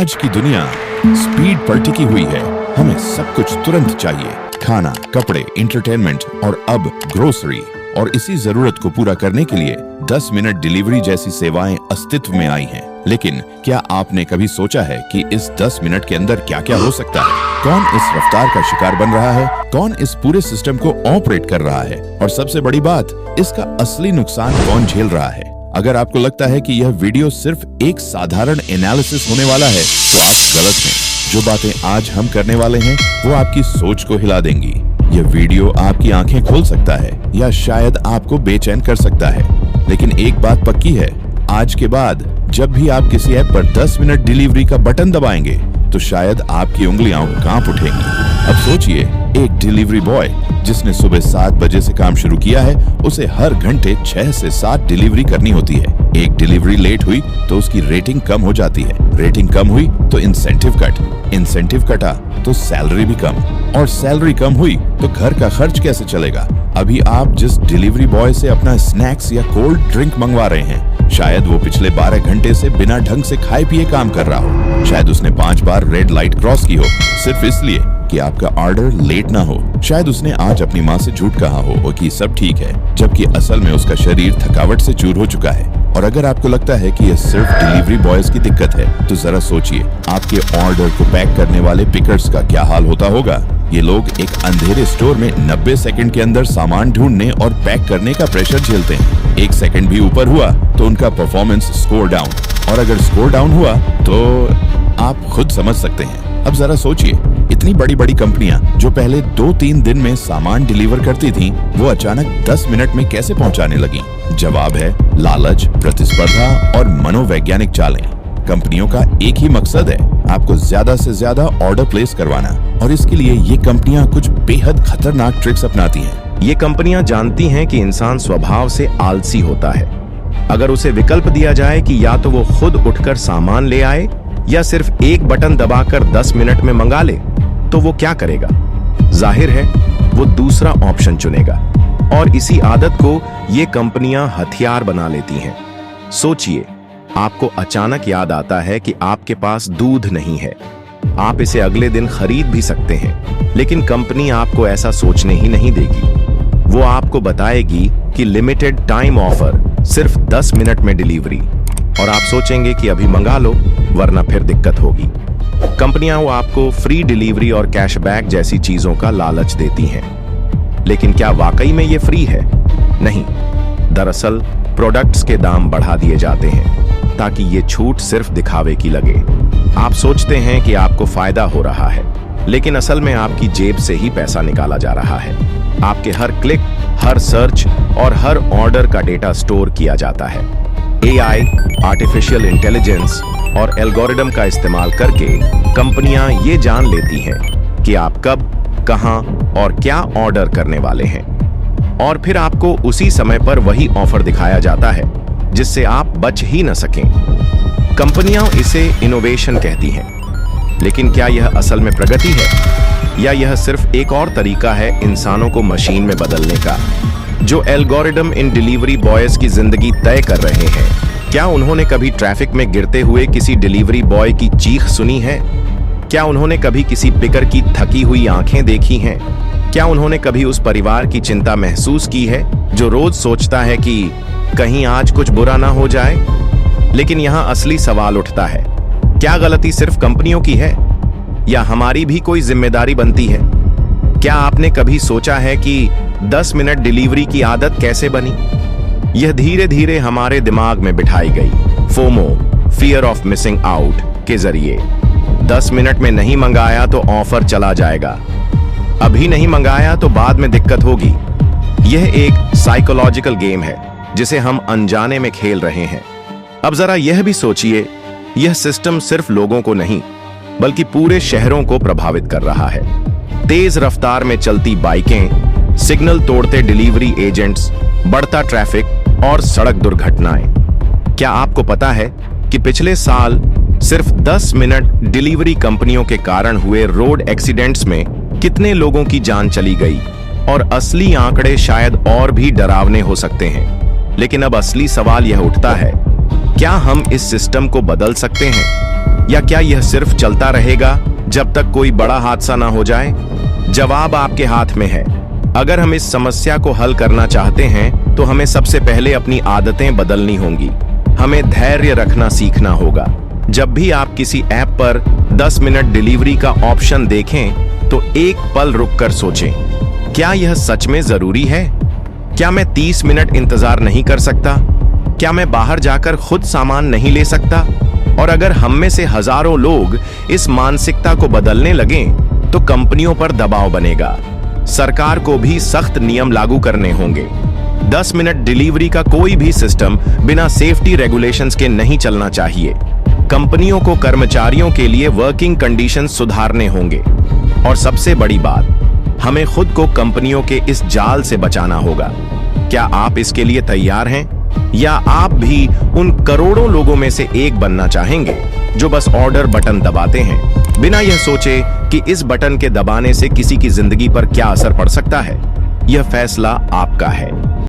आज की दुनिया स्पीड पर टिकी हुई है। हमें सब कुछ तुरंत चाहिए, खाना, कपड़े, एंटरटेनमेंट और अब ग्रोसरी। और इसी जरूरत को पूरा करने के लिए 10 मिनट डिलीवरी जैसी सेवाएं अस्तित्व में आई हैं। लेकिन क्या आपने कभी सोचा है कि इस 10 मिनट के अंदर क्या क्या हो सकता है? कौन इस रफ्तार का शिकार बन रहा है? कौन इस पूरे सिस्टम को ऑपरेट कर रहा है? और सबसे बड़ी बात, इसका असली नुकसान कौन झेल रहा है? अगर आपको लगता है कि यह वीडियो सिर्फ एक साधारण एनालिसिस होने वाला है, तो आप गलत हैं। जो बातें आज हम करने वाले हैं, वो आपकी सोच को हिला देंगी। यह वीडियो आपकी आंखें खोल सकता है या शायद आपको बेचैन कर सकता है। लेकिन एक बात पक्की है, आज के बाद जब भी आप किसी ऐप पर 10 मिनट डिलीवरी का बटन दबाएंगे, तो शायद आपकी उंगलियां कांप उठेंगी। अब सोचिए, एक डिलीवरी बॉय जिसने सुबह 7 बजे से काम शुरू किया है, उसे हर घंटे 6 से 7 डिलीवरी करनी होती है। एक डिलीवरी लेट हुई तो उसकी रेटिंग कम हो जाती है, रेटिंग कम हुई तो इंसेंटिव कट, इंसेंटिव कटा तो सैलरी भी कम, और सैलरी कम हुई तो घर का खर्च कैसे चलेगा? अभी आप जिस डिलीवरी बॉय से अपना स्नैक्स या कोल्ड ड्रिंक मंगवा रहे हैं, शायद वो पिछले 12 घंटे से बिना ढंग से खाए पिए काम कर रहा हो। शायद उसने 5 बार रेड लाइट क्रॉस की हो, सिर्फ इसलिए कि आपका ऑर्डर लेट ना हो। शायद उसने आज अपनी माँ से झूठ कहा हो कि सब ठीक है, जबकि असल में उसका शरीर थकावट से चूर हो चुका है। और अगर आपको लगता है कि यह सिर्फ डिलीवरी बॉयज की दिक्कत है, तो जरा सोचिए, आपके ऑर्डर को पैक करने वाले पिकर्स का क्या हाल होता होगा। ये लोग एक अंधेरे स्टोर में 90 सेकंड के अंदर सामान ढूंढने और पैक करने का प्रेशर झेलते हैं। 1 सेकंड भी ऊपर हुआ तो उनका परफॉर्मेंस स्कोर डाउन, और अगर स्कोर डाउन हुआ तो आप खुद समझ सकते हैं। अब जरा सोचिए, इतनी बड़ी बड़ी कंपनियां जो पहले 2-3 दिन में सामान डिलीवर करती थीं, वो अचानक 10 मिनट में कैसे पहुंचाने लगी? जवाब है लालच, प्रतिस्पर्धा और मनोवैज्ञानिक चालें। कंपनियों का एक ही मकसद है, आपको ज्यादा से ज्यादा ऑर्डर प्लेस करवाना, और इसके लिए ये कंपनियां कुछ बेहद खतरनाक ट्रिक्स अपनाती हैं। ये कंपनियां जानती हैं कि इंसान स्वभाव से आलसी होता है। अगर उसे विकल्प दिया जाए कि या तो वो खुद उठकर सामान ले आए या सिर्फ एक बटन दबाकर 10 मिनट में मंगा ले, तो वो क्या करेगा? जाहिर है वो दूसरा ऑप्शन चुनेगा, और इसी आदत को ये कंपनियां हथियार बना लेती हैं। सोचिए, आपको अचानक याद आता है कि आपके पास दूध नहीं है। आप इसे अगले दिन खरीद भी सकते हैं, लेकिन कंपनी आपको ऐसा सोचने ही नहीं देगी। वो आपको बताएगी कि लिमिटेड टाइम ऑफर, सिर्फ 10 मिनट में डिलीवरी, और आप सोचेंगे कि अभी मंगा लो वरना फिर दिक्कत होगी। कंपनियां वो आपको फ्री डिलीवरी और कैशबैक जैसी चीजों का लालच देती हैं। लेकिन क्या वाकई में ये फ्री है? नहीं, दरअसल प्रोडक्ट्स के दाम बढ़ा दिए जाते हैं ताकि ये छूट सिर्फ दिखावे की लगे। आप सोचते हैं कि आपको फायदा हो रहा है, लेकिन असल में आपकी जेब से ही पैसा निकाला जा रहा है। आपके हर क्लिक, हर सर्च और हर ऑर्डर का डेटा स्टोर किया जाता है। AI, आर्टिफिशियल इंटेलिजेंस और एल्गोरिदम का इस्तेमाल करके कंपनियां ये जान लेती हैं कि आप कब, कहां और क्या ऑर्डर करने वाले हैं, और फिर आपको उसी समय पर वही ऑफर दिखाया जाता है जिससे आप बच ही न सकें। कंपनियां इसे इनोवेशन कहती हैं, लेकिन क्या यह असल में प्रगति है, या यह सिर्फ एक और तरीका है इंसानों को मशीन में बदलने का? जो एल्गोरिदम इन डिलीवरी बॉयज की जिंदगी तय कर रहे हैं, क्या उन्होंने कभी ट्रैफिक में गिरते हुए किसी डिलीवरी बॉय की चीख सुनी है? क्या उन्होंने कभी किसी पिकर की थकी हुई आंखें देखी हैं? क्या उन्होंने कभी उस परिवार की चिंता महसूस की है जो रोज सोचता है कि कहीं आज कुछ बुरा ना हो जाए? लेकिन यहाँ असली सवाल उठता है, क्या गलती सिर्फ कंपनियों की है, या हमारी भी कोई जिम्मेदारी बनती है? क्या आपने कभी सोचा है कि 10 मिनट डिलीवरी की आदत कैसे बनी? यह धीरे धीरे हमारे दिमाग में बिठाई गई FOMO, fear of missing out के जरिए। 10 मिनट में नहीं मंगाया तो ऑफर चला जाएगा, अभी नहीं मंगाया तो बाद में दिक्कत होगी। यह एक साइकोलॉजिकल गेम है जिसे हम अनजाने में खेल रहे हैं। अब जरा यह भी सोचिए, यह सिस्टम सिर्फ लोगों को नहीं बल्कि पूरे शहरों को प्रभावित कर रहा है। तेज रफ्तार में चलती बाइकें, सिग्नल तोड़ते डिलीवरी एजेंट्स, बढ़ता ट्रैफिक और सड़क दुर्घटनाएं। क्या आपको पता है कि पिछले साल सिर्फ 10 मिनट डिलीवरी कंपनियों के कारण हुए रोड एक्सीडेंट्स में कितने लोगों की जान चली गई? और असली आंकड़े शायद और भी डरावने हो सकते हैं। लेकिन अब असली सवाल यह उठता है, क्या हम इस सिस्टम को बदल सकते हैं, या क्या यह सिर्फ चलता रहेगा जब तक कोई बड़ा हादसा ना हो जाए? जवाब आपके हाथ में है। अगर हम इस समस्या को हल करना चाहते हैं तो हमें सबसे पहले अपनी आदतें बदलनी होंगी। हमें धैर्य रखना सीखना होगा। जब भी आप किसी ऐप पर 10 मिनट डिलीवरी का ऑप्शन देखें तो एक पल रुककर सोचें, क्या यह सच में जरूरी है? क्या मैं 30 मिनट इंतजार नहीं कर सकता? क्या मैं बाहर जाकर खुद सामान नहीं ले सकता? और अगर हम में से हजारों लोग इस मानसिकता को बदलने लगें तो कंपनियों पर दबाव बनेगा। सरकार को भी सख्त नियम लागू करने होंगे। 10 मिनट डिलीवरी का कोई भी सिस्टम बिना सेफ्टी रेगुलेशंस के नहीं चलना चाहिए। कंपनियों को कर्मचारियों के लिए वर्किंग कंडीशंस सुधारने होंगे। और सबसे बड़ी बात, हमें खुद को कंपनियों के इस जाल से बचाना होगा। क्या आप इसके लिए तैयार हैं? या आप भी उन करोड़ों लोगों में से एक बनना चाहेंगे जो बस ऑर्डर बटन दबाते हैं बिना यह सोचे कि इस बटन के दबाने से किसी की जिंदगी पर क्या असर पड़ सकता है? यह फैसला आपका है।